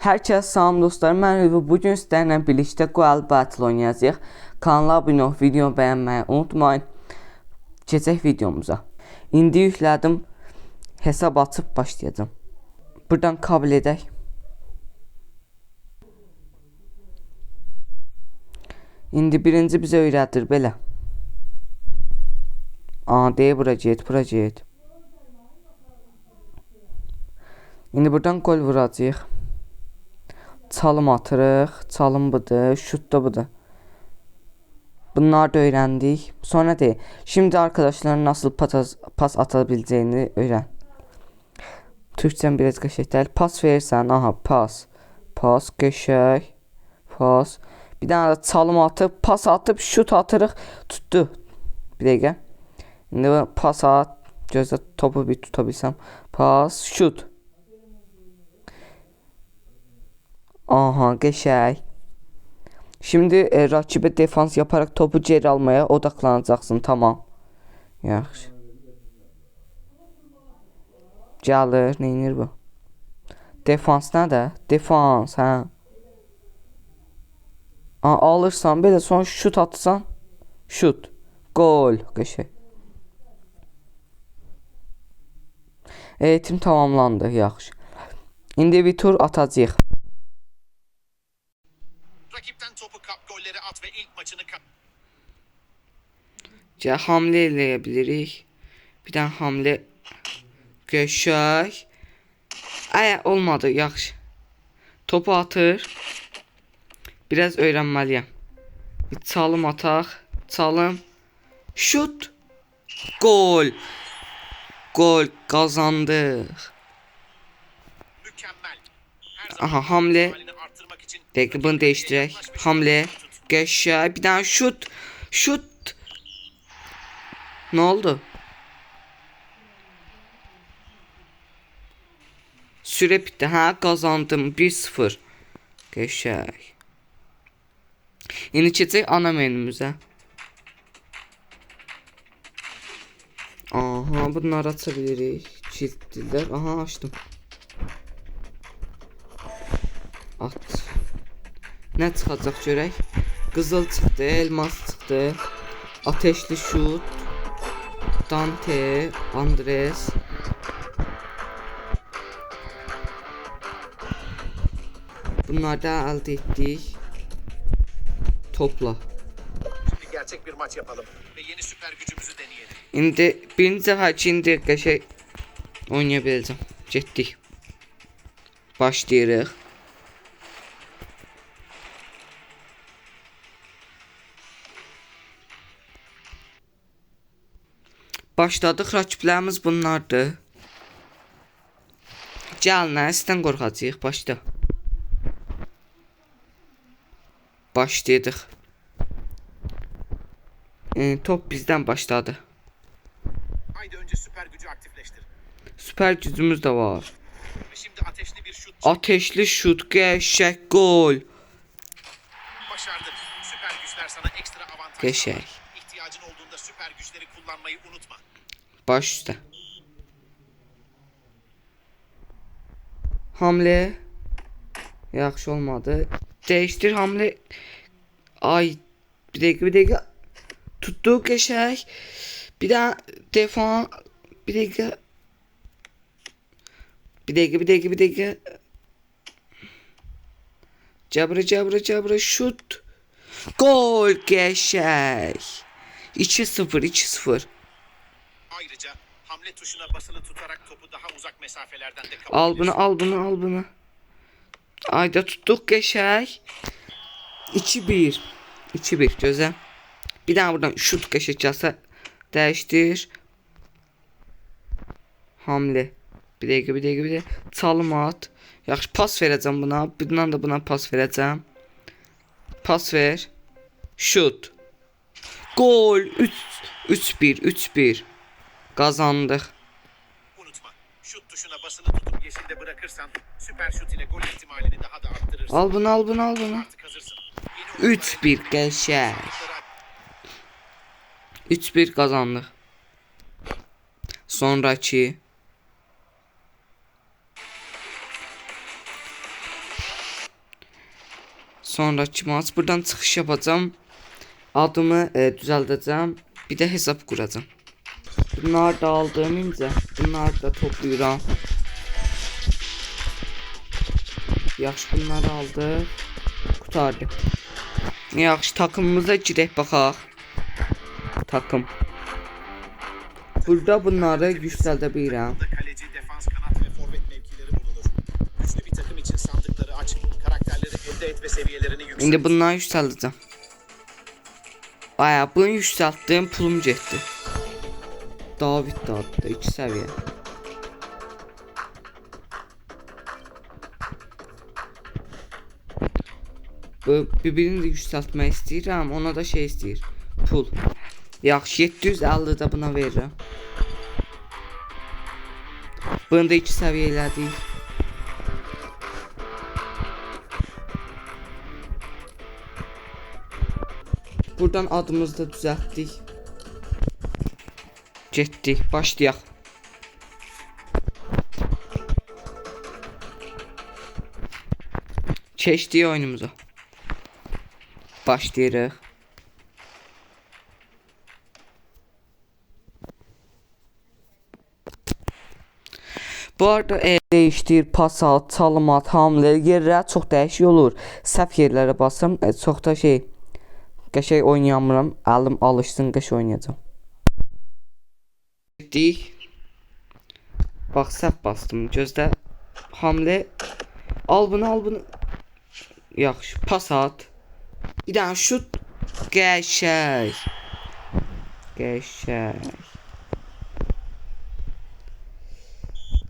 Hər kəs salam dostlar, mən Rüvi. Bugün sizlərlə birlikdə Qoal Battle oynayacağıq. Kanala abunə olub, videomu bəyənməyi unutmayın. Keçək videomuza. İndi yüklədim, hesab açıb başlayacağım. Buradan kabul edək. İndi birinci bizə öyrədir belə. Deyir bura get, bura get. İndi buradan gol vuracağıq. Çalım atırıq. Çalım budur. Şut da budur. Bunları da öğrendik. Sonra değil. Şimdi arkadaşlar nasıl pas atabileceğini öğren. Türkçem biraz qəşəng deyil. Pas verirsən. Aha pas. Pas qəşəng. Pas. Bir dənə də çalım atıp pas atıp şut atırıq. Tutdu. Bir dəqiqə. İndi pas at. Gözlə topu bir tutabilsəm. Pas. Şut. Aha qəşəng. Şimdi rakibə defans yaparak topu geri almaya odaklanacaksın. Tamam. Yaxşı. Gəlir. Neynir bu? Defans nədir? Defans. Hə. Alırsan belə sonra şut atsan. Şut. Gol. Qəşəng. Eğitim tamamlandı. Yaxşı. İndi bir tur atacağıq. Rakipten topu kap, golleri at ve ilk maçını kap. Hamle eləyebilirik. Bir dənə hamle. Qəşəng. Olmadı, yaxşı. Topu atır. Biraz öyrənməliyəm. Bir çalım ataq. Çalım. Şut. Gol. Gol kazandıq. Mükemmel. Aha hamle. Peki bunu değiştirək. Hamle. Qəşəng. Bir dənə şut. Şut. Ne oldu? Süre bitti. Kazandım. 1-0. Qəşəng. Yeni keçək ana menümüzə. Aha bunları açabilirik. Çiftler. Aha açtım. At. Ne çıxacaq görək? Qızıl çıxdı, elmas çıxdı. Ateşli şut. Dante, Andres. Bunları da əldə etdik. Topla. Şimdi gerçek bir maç yapalım ve yeni süper gücümüzü deneyelim. İndi birinci dəfə indi qəşəng oynaya biləcəm. Getdik. Başlayırıq. Başladıq. Rakiplərimiz bunlardır. Gəl, nədən qorxacağıq? Başla. Başladıq. Top bizdən başladı. Haydi önce süper gücü aktifleştir. Süper gücümüz de var. Ve şimdi ateşli bir şut. Ateşli şut, qəşəng gol. Başardın. Süper güçler sana ekstra avantaj Qəşəng. sağlar. İhtiyacın olduğunda süper güçleri kullanmayı unutma. Baş üstə. Hamle. Yaxşı olmadı. Değiştir hamle. Ay. Bir dəqiqə. Tutdu qəşəng. Bir daha defan. Bir dəqiqə. Bir dəqiqə. Cabra şut. Gol qəşəng. 2-0. Ayrıca hamle tuşuna basılı tutarak topu daha uzak mesafelerden de Al kapabilirsin. bunu. Ayda tuttuk qəşəng. 2-1. Gözəl. Bir daha buradan şut qəşəng gəlsə dəyişdir. Hamle. Bir dəqiqə. Çalım at. Yaxşı pas verəcəm buna. Bundan da buna pas verəcəm. Pas ver. Şut. Gol. 3-1. Kazandık. Unutma. Şut tuşuna basılı tutup yeşilde bırakırsan süper şut ile gol ihtimalini daha da arttırırsın. Al bunu. Artık hazırsın. 3-1 qəşəng. 3-1 kazandık. Sonraki. Sonraki maç. Buradan çıxış yapacağım. Adımı düzəldəcəm. Bir də hesab quracağım. Bunlar da aldım incə. Bunları da toplayıram. Yaxşı, bunları aldıq. Qutardı. Yaxşı, takımımıza girək baxaq. Takım. Burada bunları yüksəldə bilirəm. Kaleci, defans, kanat ve forvet mevkileri bulunur. Güçlü bir takım için sandıkları aç, karakterleri elde et ve seviyelerini yükselt. İndi bunları yüksəldəcəm. Aya, bunu yüksəltdim, pulum getdi. David da adlı 2 səviyyə. Bir-birini də yüksəltmək istəyirəm, ona da şey istəyir. Pul. Yaxşı, 750 da buna verirəm. Bunu da 2 səviyyə elədik. Buradan adımızı da düzəltdik. Getdik, başlayaq. Keçdik oyunumuza. Başlayırıq. Bu arada değişdir, pas at, çalım at, hamle yerlər çox dəyişik olur. Səhv yerlərə basım, çox da şey qəşəng oynayamıram. Əlim alışsın, qəşəng oynayacağam. Getdik. Bax, səhv bastım. Gözlə. Hamle. Al bunu, al bunu. Yaxşı, pas at. Bir dənə şut. Qəşəng. Qəşəng.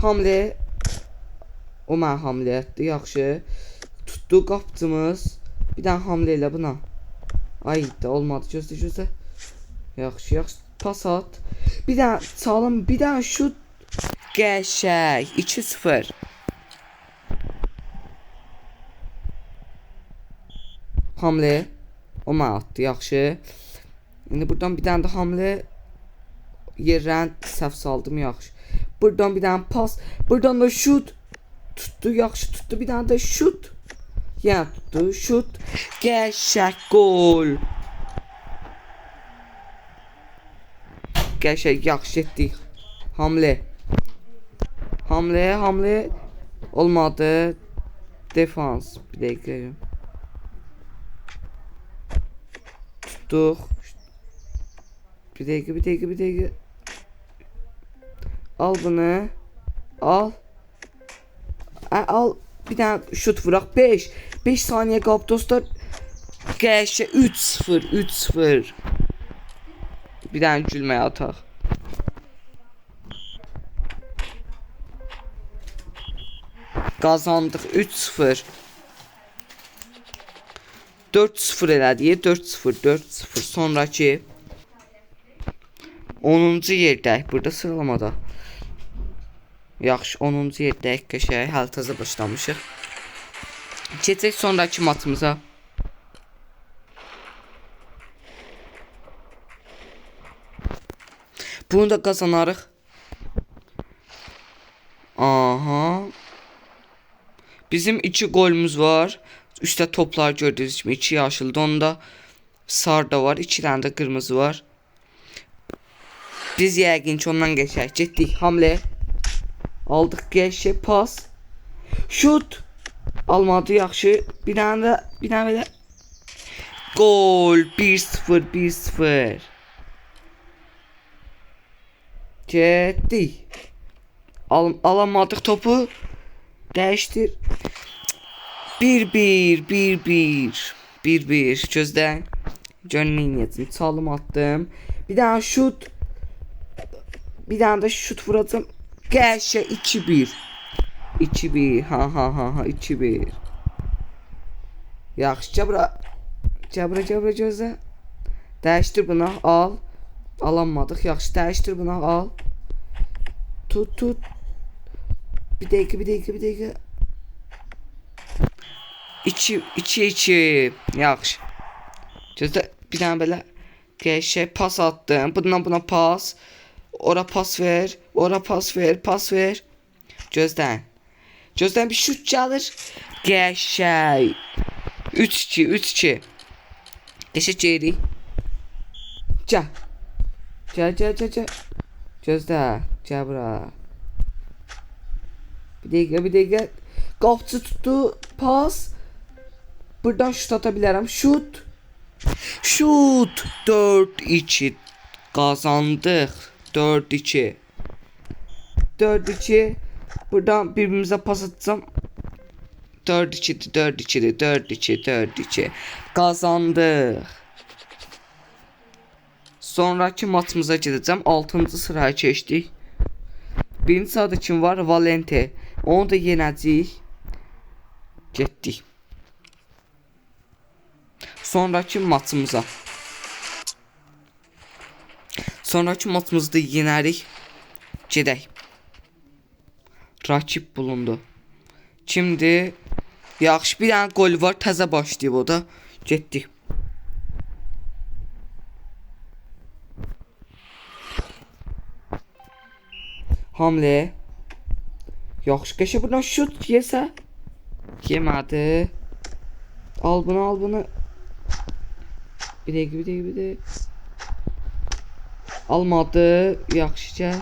Hamle. O mən hamle etdi, yaxşı. Tutdu qapçımız. Bir dənə hamle elə buna. Ay da olmadı, gözlə, gözlə. Yaxşı, yaxşı. Pas at. Bir dənə çalım, bir dənə şut. Qəşəng. 2-0. Hamle. O mən atdı, yaxşı. İndi buradan bir dənə də hamle. Yerdən səhv saldım, yaxşı. Buradan bir dənə pas. Buradan da şut. Tutdu, yaxşı tutdu. Bir dənə də şut. Yəni tutdu, şut. Qəşəng gol. Qəşəng, yaxşı etdik. Hamle. Hamle, hamle. Olmadı. Defans. Bir dəqiqə. Tutduq. Bir dəqiqə, bir dəqiqə, bir dəqiqə. Al bunu. Al. Al. Bir dənə şut vuraq. 5 saniyə qalıb dostlar. Qəşəng 3-0, 3-0. Bir dənə gülməyə ataq. Qazandıq 3-0. 4-0 elədik. 4-0, 4-0. Sonraki 10-cu yerdəyik burada sıralamada. Yaxşı, 10-cu yerdəyik, qəşəng. Hələ təzə başlamışıq. Keçək sonraki matımıza. Bunu da qazanarıq. Aha. Bizim 2 golümüz var. Üstə toplar gördüyünüz kimi 2 yaşıldı. Onda sarı da var. 2 dənə də qırmızı var. Biz yəqin ki ondan geçək. Getdik, hamle. Aldıq, qəşəng pas. Şut. Almadı, yaxşı. Bir dənə belə. Gol. 1-0, 1-0. Getdik. Alamadıq topu. Dəyişdir. 1-1, 1-1. 1-1. Gözlə. Gönlünü çalım attım. Bir dənə şut. Bir dənə də şut vuracağım. Qəşəng 2-1. 2-1. Ha 2-1. Yaxşı, Cəbra gözlə. Dəyişdir buna, al. Alamadıq. Yaxşı, dəyişdir buna, al. Tut. Bir dəqiqə. 2-2. Yaxşı. Gözlə, bir dənə belə qəşəng pas attım. Bundan buna pas. Ora pas ver. Pas ver. Gözdən bir şut gəlir. Qəşəng. 3-2, 3-2. Geçeceğiz. Gel. Gel. Gözlə. Gel bura. Bir dəqiqə. Qapçı tutdu. Pas. Buradan şut ata bilərəm. Şut. 4-2. Qazandıq. 4-2. Buradan birbirimize pas atacağım. 4-2. Qazandıq. Sonraki maçımıza gedəcəm. 6-cı sıraya keçdik. Birinci sırada kim var? Valente. Onu da yenəcəyik. Getdik. Sonraki maçımıza. Sonraki maçımızda yenərik. Gedək. Rakip bulundu. Şimdi yaxşı bir dənə gol var. Təzə başlayıb o da. Getdik. Hamle. Yaxşı qəşə buradan şut yesə. Yemədi. Al bunu. Bir dəqiqə. Almadı. Yaxşıca.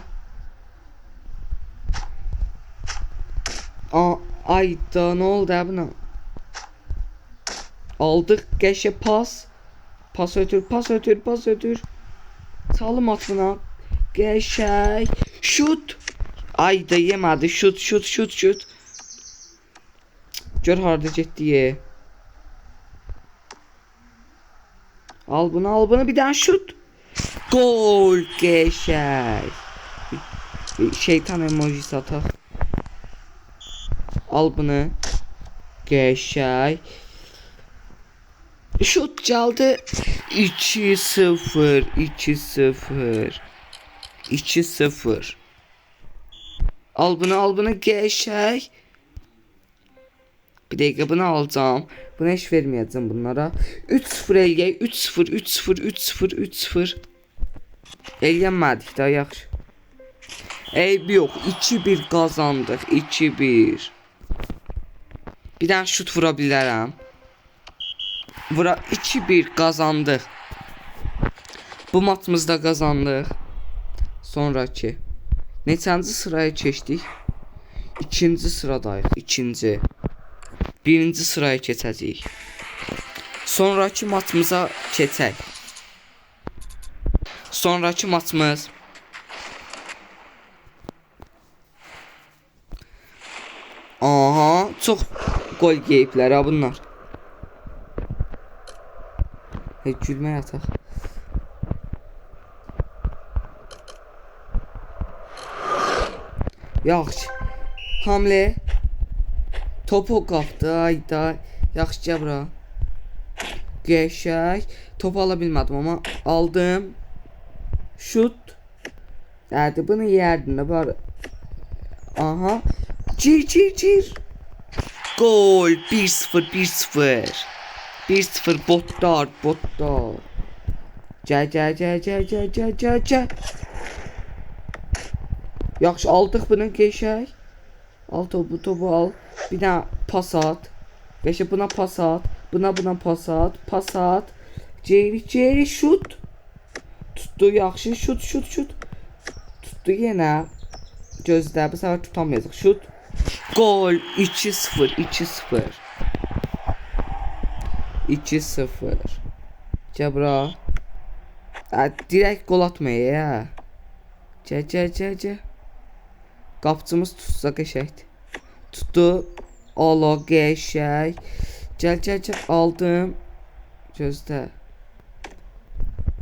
Ayda ne oldu buna? Aldık qəşə pas. Pas ötür. Salım at buna. Qəşək. Şut. Ayda yemədi. Şut. Gör harda getdi. Al bunu bir dənə şut. Gol qəşək. Şeytan emojisi ataq. Al bunu. Qəşək. Şut çaldı. 2-0. Al bunu qəşək. Bir dəqiqə bunu alacağım. Buna heç verməyəcəm bunlara. 3-0 eləyək. 3-0. Eləyənmədik daha yaxşı. Eybi yox. 2-1 qazandıq. 2-1. Bir dənə şut vura bilərəm. 2-1 qazandıq. Bu maçımızda qazandıq. Sonraki. Neçənci sıraya keçdik? 2-ci sıradayıq. 2-ci. 1-ci sıraya keçəcəyik. Sonraki maçımıza keçək. Sonraki maçımız aha, çox gol yeyiblər ha bunlar. Gülmək ataq. Yaxşı. Hamle. Topu qapdı. Ayda. Yaxşıca bura. Qəşək. Topu ala bilmədim amma aldım. Şut. Hadi bunu yerdin de bari. Aha. Cir. Gol. 1-0. 1-0 botlar. Gel. Yaxşı aldıq bunu qəşək. Al topu al. Bir daha pas at. Qəşək buna pas at. Buna pas at. Ceri şut. Tutdu yaxşı şut. Tutdu yenə. Gözlə bu səfər tutamayacaq. Şut. Gol 2-0. 2-0. Cəbra. Direkt gol atmaya ya. Gel. Qapçımız tutsa qəşəkdir. Tutdu. Ala qəşək. Gel. Aldım. Gözlə.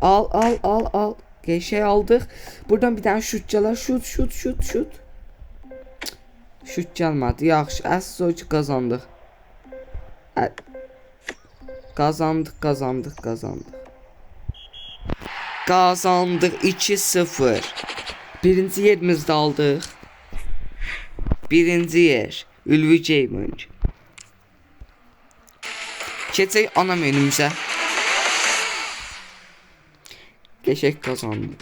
Al. Qəşək aldıq. Buradan bir dənə şut gələr. Şut. Şut gəlmədi. Yaxşı. Əsas o ki qazandıq. Qazandıq. Qazandıq 2-0. Birinci yerimizdə aldıq. Birinci yer. Ülvi Gaming. Keçək ana menümüzə. Qəşək qazandıq.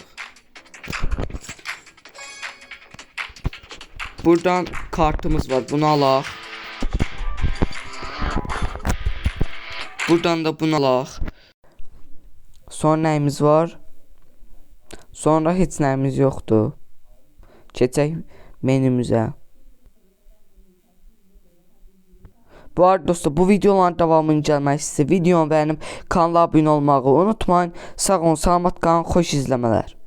Buradan kartımız var. Bunu alaq. Buradan da bunu alaq. Sonra nəyimiz var? Sonra heç nəyimiz yoxdur. Keçək menümüzə. Bu arada dostlar, bu videoların davamını gəlmək istəyir. Videonu bəyənib kanala abunə olmağı unutmayın. Sağ olun, salamat qalın, xoş izləmələr.